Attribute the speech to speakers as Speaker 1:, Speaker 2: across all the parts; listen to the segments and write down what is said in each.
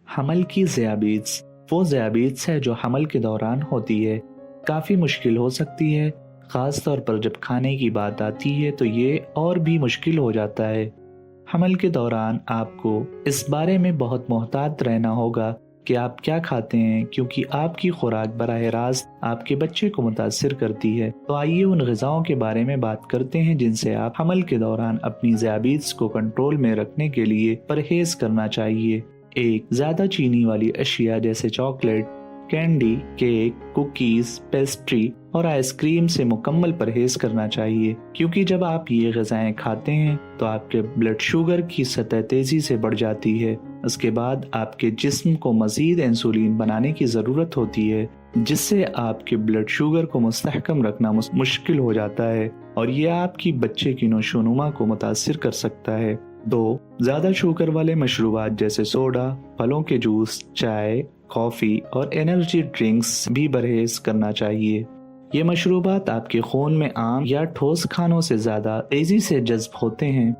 Speaker 1: حمل کی ذیابیطس وہ ذیابیطس ہے جو حمل کے دوران ہوتی ہے۔ کافی مشکل ہو سکتی ہے، خاص طور پر جب کھانے کی بات آتی ہے تو یہ اور بھی مشکل ہو جاتا ہے۔ حمل کے دوران آپ کو اس بارے میں بہت محتاط رہنا ہوگا کہ آپ کیا کھاتے ہیں، کیونکہ آپ کی خوراک براہ راست آپ کے بچے کو متاثر کرتی ہے۔ تو آئیے ان غذاؤں کے بارے میں بات کرتے ہیں جن سے آپ حمل کے دوران اپنی ذیابیطس کو کنٹرول میں رکھنے کے لیے پرہیز کرنا چاہیے۔ ایک، زیادہ چینی والی اشیاء جیسے chocolate, candy, cake, cookies, pastry اور آئس کریم سے مکمل پرہیز کرنا چاہیے، کیونکہ جب آپ یہ غذائیں کھاتے ہیں تو آپ کے بلڈ شوگر کی سطح تیزی سے بڑھ جاتی ہے۔ اس کے بعد آپ کے جسم کو مزید انسولین بنانے کی ضرورت ہوتی ہے، جس سے آپ کے بلڈ شوگر کو مستحکم رکھنا مشکل ہو جاتا ہے، اور یہ آپ کی بچے کی نشو و نما کو متاثر کر سکتا ہے۔ 2، زیادہ شوگر والے مشروبات جیسے سوڈا، پھلوں کے جوس، چائے، کافی اور انرجی ڈرنکس بھی پرہیز کرنا چاہیے۔ یہ مشروبات آپ کے خون میں عام یا ٹھوس کھانوں سے زیادہ تیزی سے جذب ہوتے ہیں،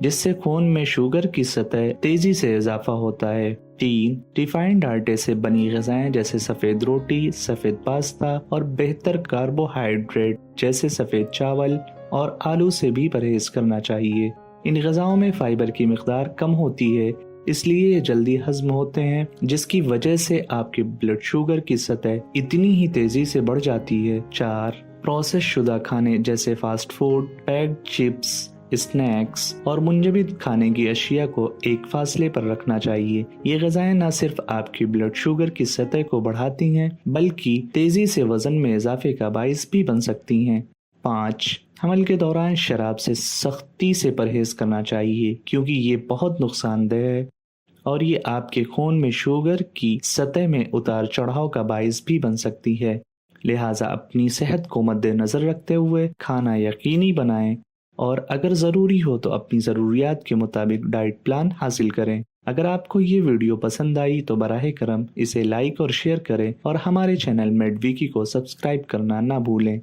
Speaker 1: جس سے خون میں شوگر کی سطح تیزی سے اضافہ ہوتا ہے۔ 3، ریفائنڈ آٹے سے بنی غذائیں جیسے سفید روٹی، سفید پاستا اور بہتر کاربوہائیڈریٹ جیسے سفید چاول اور آلو سے بھی پرہیز کرنا چاہیے۔ ان غذاؤں میں فائبر کی مقدار کم ہوتی ہے، اس لیے یہ جلدی ہضم ہوتے ہیں، جس کی وجہ سے آپ کے بلڈ شوگر کی سطح اتنی ہی تیزی سے بڑھ جاتی ہے۔ 4، پروسیس شدہ کھانے جیسے fast food, packed chips, snacks اور منجمد کھانے کی اشیاء کو ایک فاصلے پر رکھنا چاہیے۔ یہ غذائیں نہ صرف آپ کی بلڈ شوگر کی سطح کو بڑھاتی ہیں بلکہ تیزی سے وزن میں اضافے کا باعث بھی بن سکتی ہیں۔ 5، حمل کے دوران شراب سے سختی سے پرہیز کرنا چاہیے، کیونکہ یہ بہت نقصان دہ ہے اور یہ آپ کے خون میں شوگر کی سطح میں اتار چڑھاؤ کا باعث بھی بن سکتی ہے۔ لہٰذا اپنی صحت کو مد نظر رکھتے ہوئے کھانا یقینی بنائیں، اور اگر ضروری ہو تو اپنی ضروریات کے مطابق ڈائٹ پلان حاصل کریں۔ اگر آپ کو یہ ویڈیو پسند آئی تو براہ کرم اسے لائک اور شیئر کریں، اور ہمارے چینل میڈ ویکی کو سبسکرائب کرنا نہ بھولیں۔